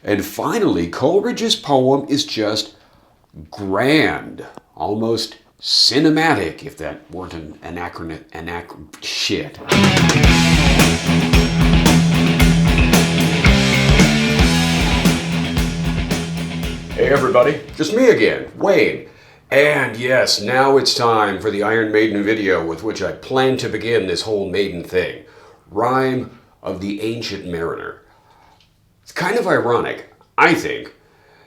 And finally, Coleridge's poem is just grand, almost cinematic, if that weren't an shit. Hey everybody, just me again, Wayne. And yes, now it's time for the Iron Maiden video with which I plan to begin this whole Maiden thing. Rime of the Ancient Mariner. It's kind of ironic, I think,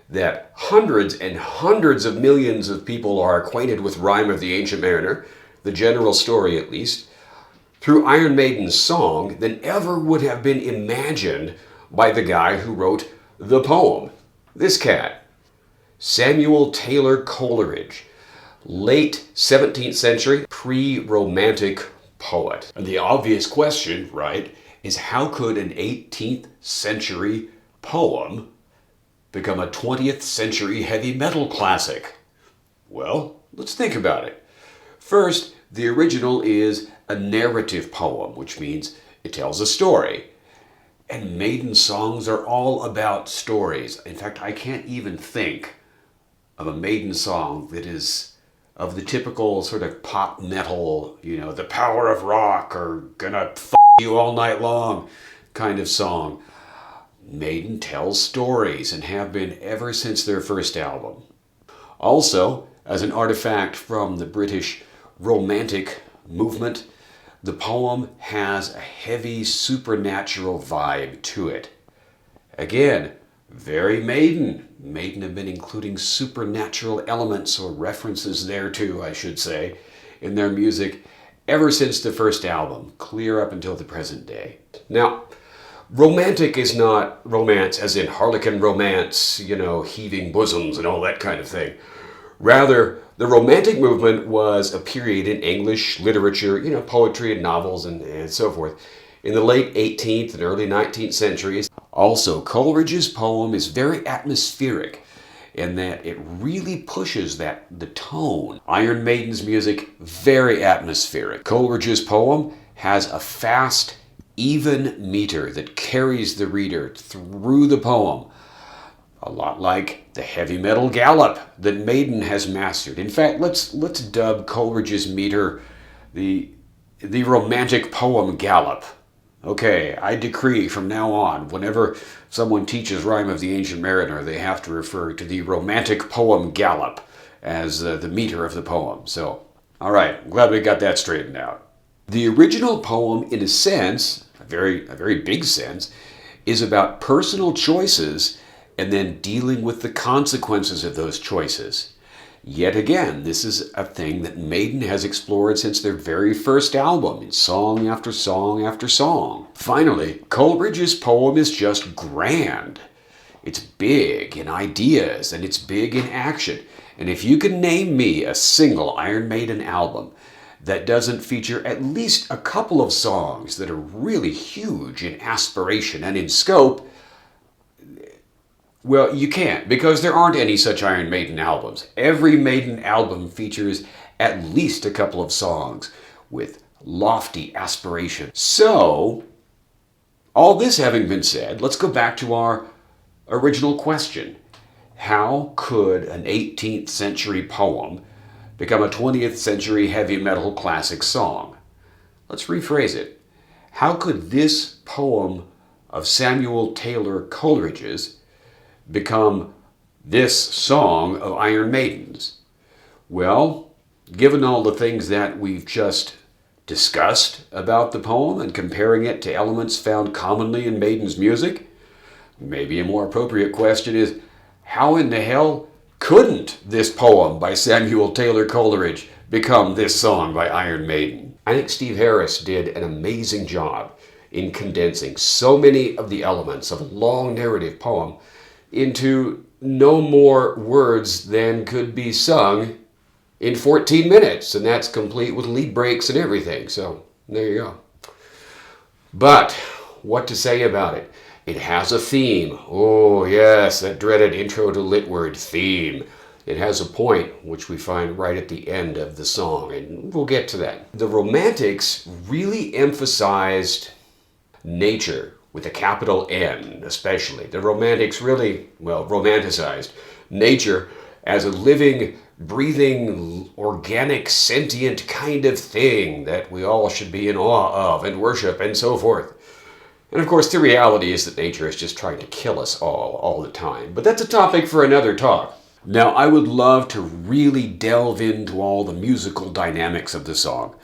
that hundreds and hundreds of millions of people are acquainted with Rime of the Ancient Mariner, the general story at least, through Iron Maiden's song than ever would have been imagined by the guy who wrote the poem. This cat, Samuel Taylor Coleridge, late 17th century, pre-romantic poet. And the obvious question, right, is how could an 18th century poem become a 20th century heavy metal classic? Well, let's think about it. First, the original is a narrative poem, which means it tells a story. And Maiden songs are all about stories. In fact, I can't even think of a Maiden song that is of the typical sort of pop metal, the power of rock or gonna f*** you all night long kind of song. Maiden tells stories and have been ever since their first album. Also, as an artifact from the British Romantic movement, the poem has a heavy supernatural vibe to it. Again, very Maiden. Maiden have been including supernatural elements or references thereto, I should say, in their music ever since the first album, clear up until the present day. Now, romantic is not romance as in harlequin romance, heaving bosoms and all that kind of thing. Rather, the Romantic movement was a period in English literature, poetry and novels and so forth, in the late 18th and early 19th centuries. Also, Coleridge's poem is very atmospheric in that it really pushes the tone. Iron Maiden's music, very atmospheric. Coleridge's poem has a fast, even meter that carries the reader through the poem. A lot like the heavy metal gallop that Maiden has mastered. In fact, let's dub Coleridge's meter the romantic poem gallop. Okay, I decree from now on, whenever someone teaches Rime of the Ancient Mariner, they have to refer to the romantic poem gallop as the meter of the poem. So, all right, I'm glad we got that straightened out. The original poem, in a sense, a very big sense, is about personal choices and then dealing with the consequences of those choices. Yet again, this is a thing that Maiden has explored since their very first album, in song after song after song. Finally, Coleridge's poem is just grand. It's big in ideas and it's big in action. And if you can name me a single Iron Maiden album that doesn't feature at least a couple of songs that are really huge in aspiration and in scope, well, you can't, because there aren't any such Iron Maiden albums. Every Maiden album features at least a couple of songs with lofty aspiration. So, all this having been said, let's go back to our original question. How could an 18th century poem become a 20th century heavy metal classic song? Let's rephrase it. How could this poem of Samuel Taylor Coleridge's become this song of Iron Maiden's? Well, given all the things that we've just discussed about the poem and comparing it to elements found commonly in Maiden's music, maybe a more appropriate question is, how in the hell couldn't this poem by Samuel Taylor Coleridge become this song by Iron Maiden? I think Steve Harris did an amazing job in condensing so many of the elements of a long narrative poem into no more words than could be sung in 14 minutes. And that's complete with lead breaks and everything. So there you go. But what to say about it? It has a theme. Oh yes, that dreaded intro to Litward theme. It has a point, which we find right at the end of the song, and we'll get to that. The Romantics really emphasized nature with a capital N especially. The Romantics really, well, romanticized nature as a living, breathing, organic, sentient kind of thing that we all should be in awe of and worship and so forth. And of course, the reality is that nature is just trying to kill us all the time. But that's a topic for another talk. Now, I would love to really delve into all the musical dynamics of the song,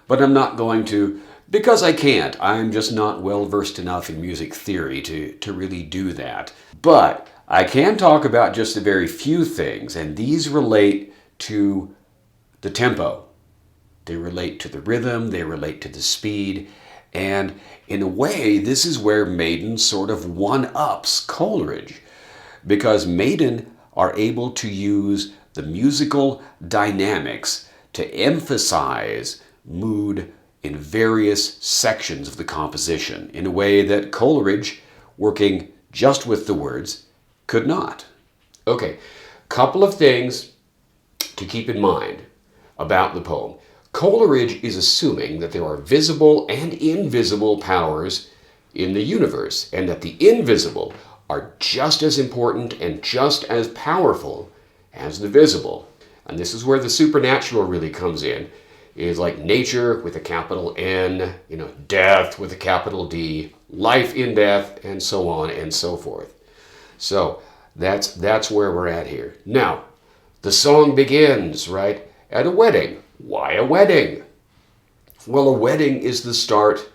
but I'm not going to, because I can't. I'm just not well versed enough in music theory to really do that. But I can talk about just a very few things, and these relate to the tempo. They relate to the rhythm, they relate to the speed, and in a way, this is where Maiden sort of one-ups Coleridge, because Maiden are able to use the musical dynamics to emphasize mood in various sections of the composition in a way that Coleridge, working just with the words, could not. Okay, couple of things to keep in mind about the poem. Coleridge is assuming that there are visible and invisible powers in the universe, and that the invisible are just as important and just as powerful as the visible. And this is where the supernatural really comes in, is like nature with a capital N, death with a capital D, life in death, and so on and so forth. So that's where we're at here. Now, the song begins, right, at a wedding. Why a wedding? Well, a wedding is the start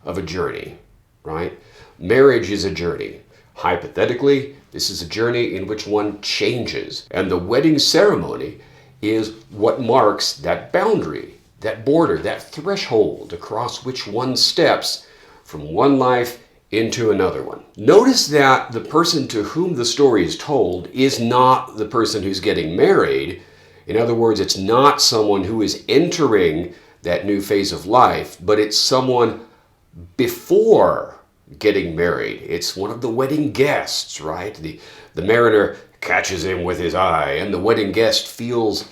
of a journey, right? Marriage is a journey. Hypothetically, this is a journey in which one changes, and the wedding ceremony is what marks that boundary, that border, that threshold across which one steps from one life into another one. Notice that the person to whom the story is told is not the person who's getting married. In other words, it's not someone who is entering that new phase of life, but it's someone before getting married. It's one of the wedding guests, right? The mariner catches him with his eye, and the wedding guest feels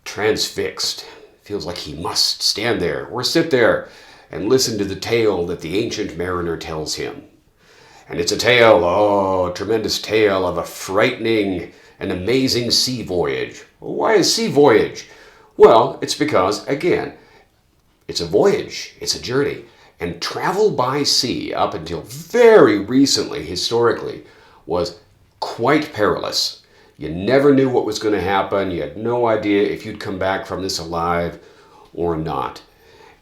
transfixed, feels like he must stand there or sit there and listen to the tale that the ancient mariner tells him. And it's a tale, a tremendous tale of a frightening and amazing sea voyage. Well, why a sea voyage? Well, it's because, again, it's a voyage, it's a journey. And travel by sea, up until very recently, historically, was quite perilous. You never knew what was going to happen. You had no idea if you'd come back from this alive or not.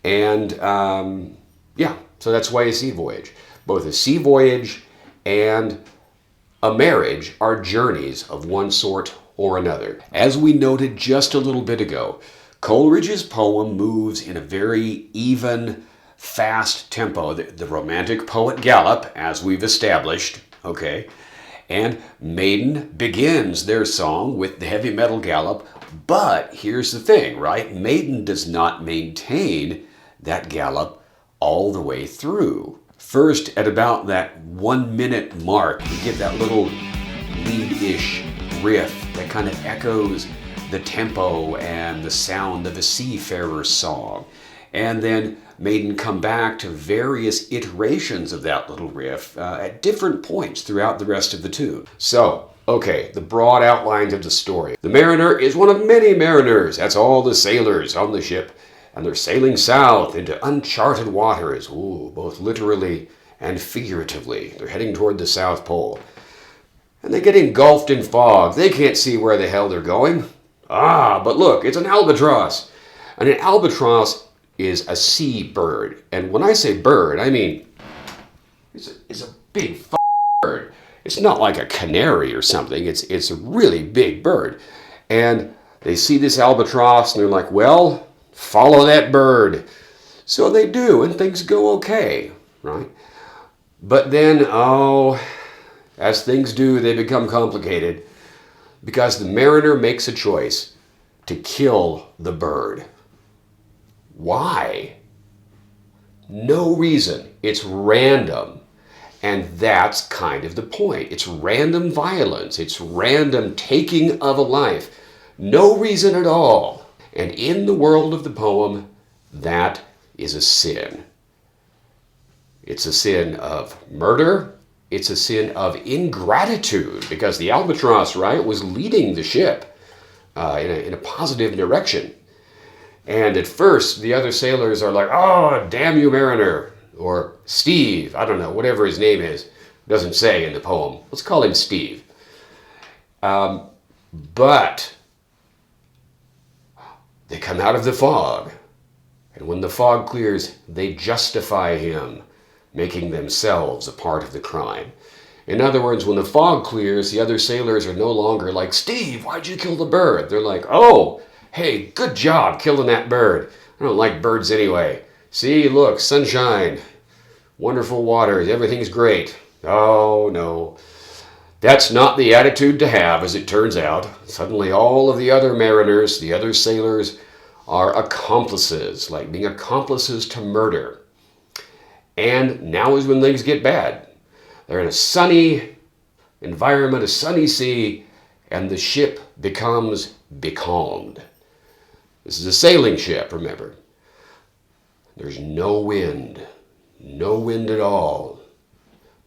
And so that's why a sea voyage. Both a sea voyage and a marriage are journeys of one sort or another. As we noted just a little bit ago, Coleridge's poem moves in a very even, fast tempo. The Romantic poet gallop, as we've established, okay? And Maiden begins their song with the heavy metal gallop, but here's the thing, right? Maiden does not maintain that gallop all the way through. First, at about that 1 minute mark, we get that little lead-ish riff that kind of echoes the tempo and the sound of a seafarer's song. And then Maiden come back to various iterations of that little riff at different points throughout the rest of the tune. So, okay, the broad outlines of the story. The mariner is one of many mariners. That's all the sailors on the ship. And they're sailing south into uncharted waters, both literally and figuratively. They're heading toward the South Pole. And they get engulfed in fog. They can't see where the hell they're going. But look, it's an albatross. And an albatross is a sea bird. And when I say bird, I mean it's a big bird. It's not like a canary or something. It's a really big bird. And they see this albatross and they're like, well, follow that bird. So they do, and things go okay, right? But then, as things do, they become complicated because the mariner makes a choice to kill the bird. Why? No reason. It's random. And that's kind of the point. It's random violence. It's random taking of a life. No reason at all. And in the world of the poem, that is a sin. It's a sin of murder. It's a sin of ingratitude, because the albatross, right, was leading the ship in a positive direction. And at first, the other sailors are like, "Oh, damn you, mariner," or Steve, I don't know, whatever his name is. Doesn't say in the poem. Let's call him Steve. But they come out of the fog. And when the fog clears, they justify him, making themselves a part of the crime. In other words, when the fog clears, the other sailors are no longer like, "Steve, why'd you kill the bird?" They're like, "Oh, hey, good job killing that bird. I don't like birds anyway. See, look, sunshine, wonderful waters, everything's great." Oh, no. That's not the attitude to have, as it turns out. Suddenly all of the other mariners, the other sailors, are accomplices, like being accomplices to murder. And now is when things get bad. They're in a sunny environment, a sunny sea, and the ship becomes becalmed. This is a sailing ship, remember. There's no wind at all.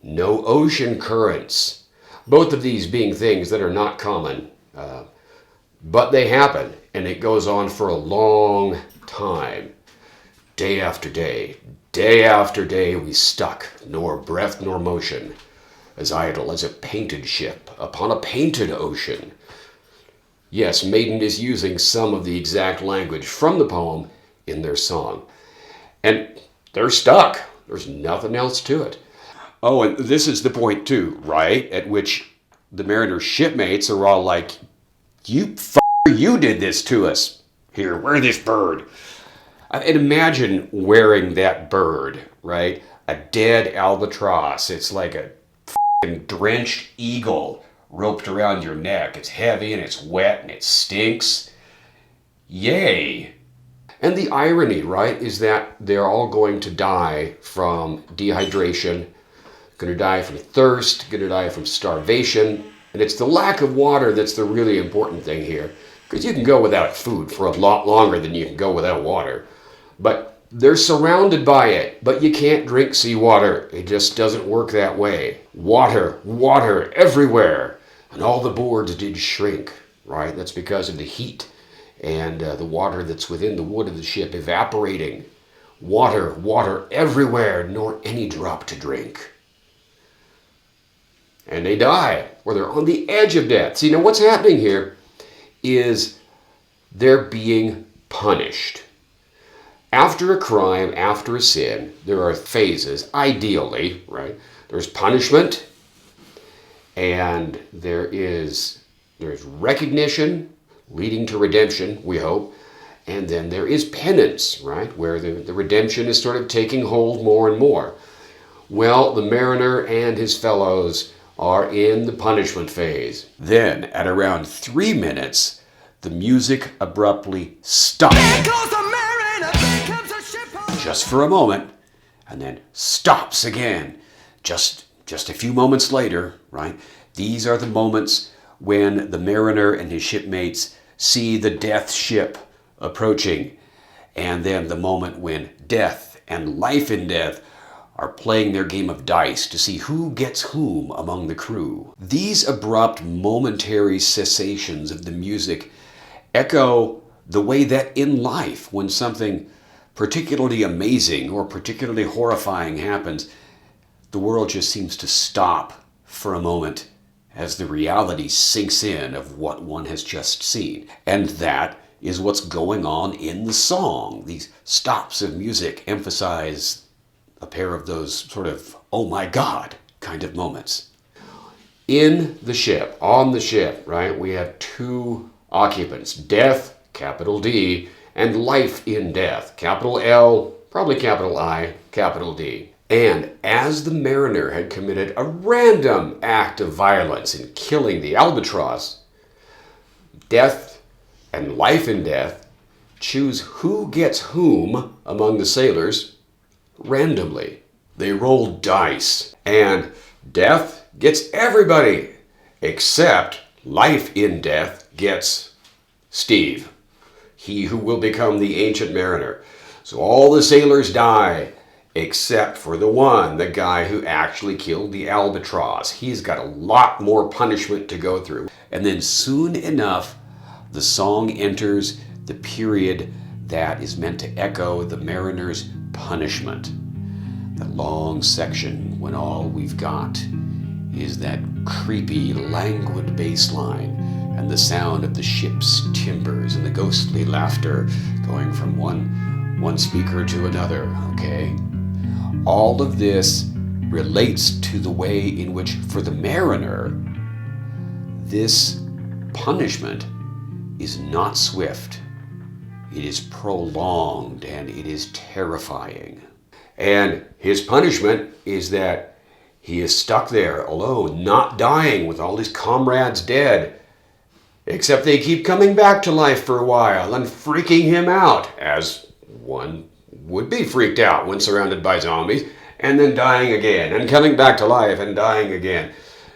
No ocean currents. Both of these being things that are not common, but they happen, and it goes on for a long time. Day after day we stuck, nor breath nor motion, as idle as a painted ship upon a painted ocean. Yes, Maiden is using some of the exact language from the poem in their song. And they're stuck. There's nothing else to it. Oh, and this is the point too, right? At which the mariner's shipmates are all like, "You you did this to us. Here, wear this bird." And imagine wearing that bird, right? A dead albatross. It's like a drenched eagle roped around your neck. It's heavy and it's wet and it stinks. Yay. And the irony, right, is that they're all going to die from dehydration, going to die from thirst, going to die from starvation. And it's the lack of water that's the really important thing here, because you can go without food for a lot longer than you can go without water. But they're surrounded by it, but you can't drink seawater. It just doesn't work that way. Water everywhere. And all the boards did shrink, right? That's because of the heat and the water that's within the wood of the ship evaporating. Water everywhere, nor any drop to drink. And they die, or they're on the edge of death. See, now what's happening here is they're being punished. After a crime, after a sin, there are phases, ideally, right? There's punishment, and there's recognition, leading to redemption, we hope. And then there is penance, right? Where the redemption is sort of taking hold more and more. Well, the mariner and his fellows are in the punishment phase. Then, at around 3 minutes, the music abruptly stops. Just for a moment, and then stops again. Just a few moments later, right? These are the moments when the mariner and his shipmates see the death ship approaching, and then the moment when death and life in death are playing their game of dice to see who gets whom among the crew. These abrupt momentary cessations of the music echo the way that in life, when something particularly amazing or particularly horrifying happens, the world just seems to stop for a moment as the reality sinks in of what one has just seen. And that is what's going on in the song. These stops of music emphasize a pair of those sort of, oh my God, kind of moments. In the ship, on the ship, right, we have two occupants, death, capital D, and life in death, capital L, probably capital I, capital D. And as the mariner had committed a random act of violence in killing the albatross, death and life in death choose who gets whom among the sailors randomly. They roll dice, and death gets everybody, except life in death gets Steve, he who will become the ancient mariner. So all the sailors die, except for the guy who actually killed the albatross. He's got a lot more punishment to go through. And then soon enough, the song enters the period that is meant to echo the mariner's punishment. That long section when all we've got is that creepy, languid bass line and the sound of the ship's timbers and the ghostly laughter going from one speaker to another, okay? All of this relates to the way in which, for the mariner, this punishment is not swift. It is prolonged and it is terrifying. And his punishment is that he is stuck there alone, not dying, with all his comrades dead. Except they keep coming back to life for a while and freaking him out, as one would be freaked out when surrounded by zombies, and then dying again, and coming back to life and dying again.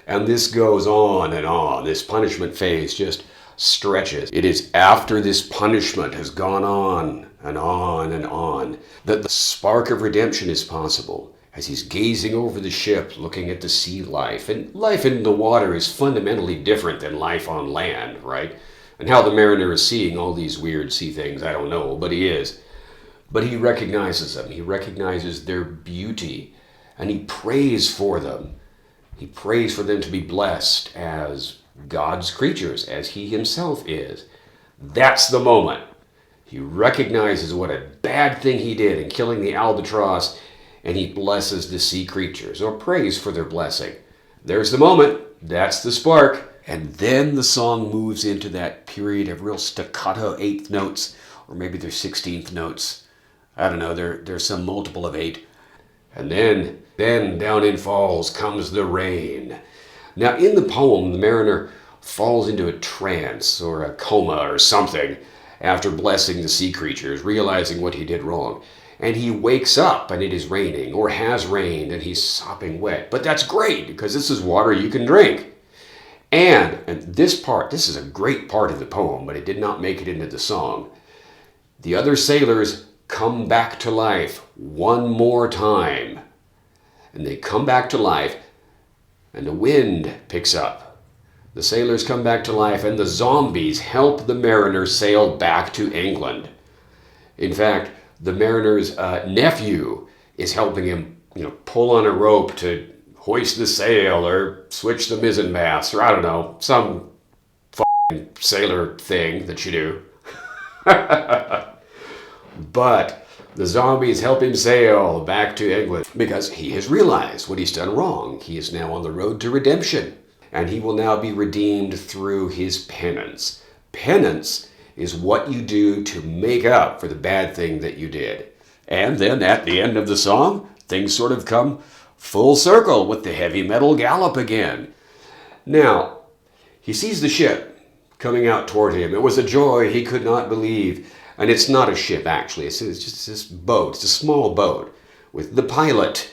And this goes on and on. This punishment phase just stretches. It is after this punishment has gone on and on and on that the spark of redemption is possible, as he's gazing over the ship, looking at the sea life. And life in the water is fundamentally different than life on land, right? And how the mariner is seeing all these weird sea things, I don't know, but he is. But he recognizes them. He recognizes their beauty, and he prays for them. He prays for them to be blessed as God's creatures, as he himself is. That's the moment. He recognizes what a bad thing he did in killing the albatross, and he blesses the sea creatures, or prays for their blessing. There's the moment. That's the spark. And then the song moves into that period of real staccato eighth notes, or maybe they're 16th notes. I don't know, there's some multiple of 8. And then down in falls comes the rain. Now in the poem, the mariner falls into a trance or a coma or something after blessing the sea creatures, realizing what he did wrong. And he wakes up and it is raining, or has rained, and he's sopping wet. But that's great, because this is water you can drink. And this is a great part of the poem, but it did not make it into the song. The other sailors come back to life one more time. And they come back to life, and the wind picks up. The sailors come back to life, and the zombies help the mariner sail back to England. In fact, the mariner's nephew is helping him, pull on a rope to hoist the sail or switch the mizzenmast, or I don't know, some f***ing sailor thing that you do. But the zombies help him sail back to England because he has realized what he's done wrong. He is now on the road to redemption, and he will now be redeemed through his penance. Penance is what you do to make up for the bad thing that you did. And then at the end of the song, things sort of come full circle with the heavy metal gallop again. Now, he sees the ship coming out toward him. It was a joy he could not believe. And it's not a ship, actually. It's just this boat. It's a small boat with the pilot.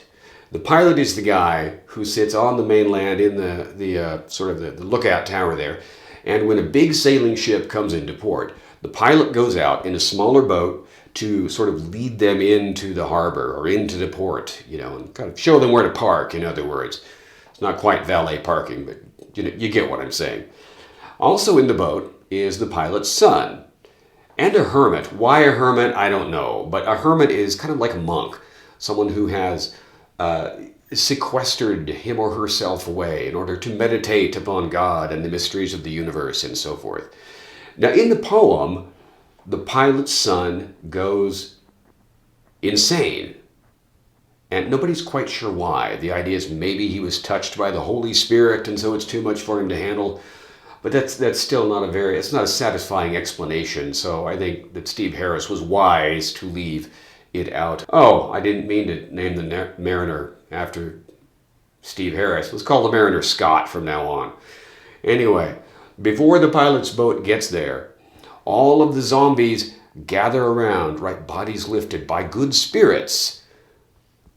The pilot is the guy who sits on the mainland in the lookout tower there. And when a big sailing ship comes into port, the pilot goes out in a smaller boat to sort of lead them into the harbor or into the port, and kind of show them where to park, in other words. It's not quite valet parking, but you get what I'm saying. Also in the boat is the pilot's son. And a hermit. Why a hermit? I don't know. But a hermit is kind of like a monk. Someone who has sequestered him or herself away in order to meditate upon God and the mysteries of the universe and so forth. Now in the poem, the pilot's son goes insane. And nobody's quite sure why. The idea is maybe he was touched by the Holy Spirit and so it's too much for him to handle. But that's still not it's not a satisfying explanation, so I think that Steve Harris was wise to leave it out. Oh, I didn't mean to name the mariner after Steve Harris. Let's call the mariner Scott from now on. Anyway, before the pilot's boat gets there, all of the zombies gather around, right? Bodies lifted by good spirits.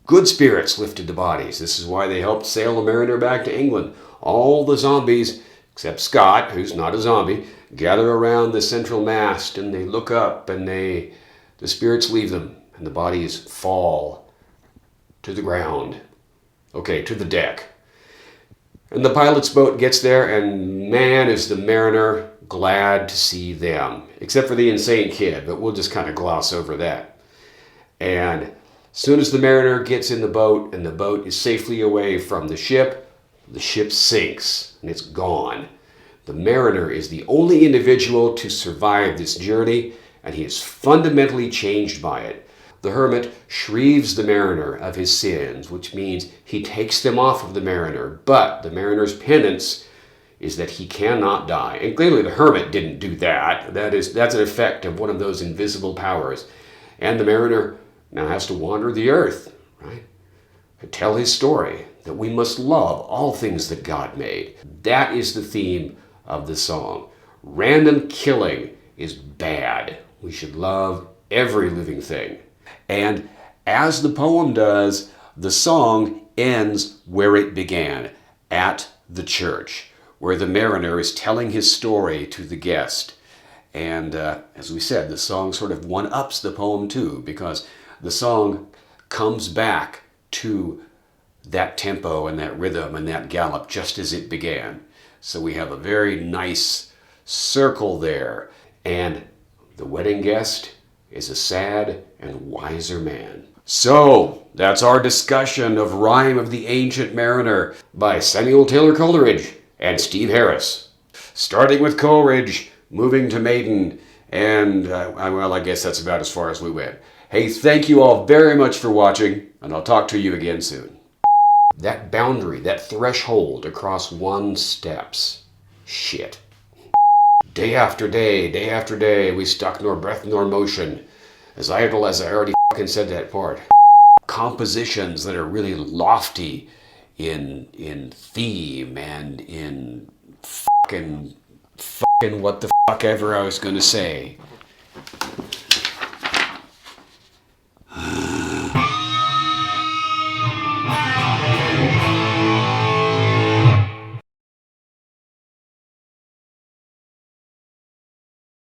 Good spirits lifted the bodies. This is why they helped sail the mariner back to England. All the zombies, except Scott, who's not a zombie, gather around the central mast and they look up and the spirits leave them and the bodies fall to the ground. Okay, to the deck. And the pilot's boat gets there, and man, is the mariner glad to see them. Except for the insane kid, but we'll just kind of gloss over that. And as soon as the mariner gets in the boat and the boat is safely away from the ship sinks and it's gone. The mariner is the only individual to survive this journey, and he is fundamentally changed by it. The hermit shrieves the mariner of his sins, which means he takes them off of the mariner. But the mariner's penance is that he cannot die. And clearly the hermit didn't do that. That's an effect of one of those invisible powers. And the mariner now has to wander the earth, right? To tell his story, that we must love all things that God made. That is the theme of the song. Random killing is bad. We should love every living thing. And as the poem does, the song ends where it began, at the church, where the mariner is telling his story to the guest. And as we said, the song sort of one-ups the poem too, because the song comes back to that tempo and that rhythm and that gallop just as it began. So we have a very nice circle there. And the wedding guest is a sad and wiser man. So that's our discussion of Rime of the Ancient Mariner by Samuel Taylor Coleridge and Steve Harris. Starting with Coleridge, moving to Maiden, and well, I guess that's about as far as we went. Hey, thank you all very much for watching, and I'll talk to you again soon. That boundary, that threshold across one's steps. Shit. Day after day, we stuck nor breath nor motion. As idle as I already fucking said that part. Compositions that are really lofty in theme and in fucking what the fuck ever I was gonna say.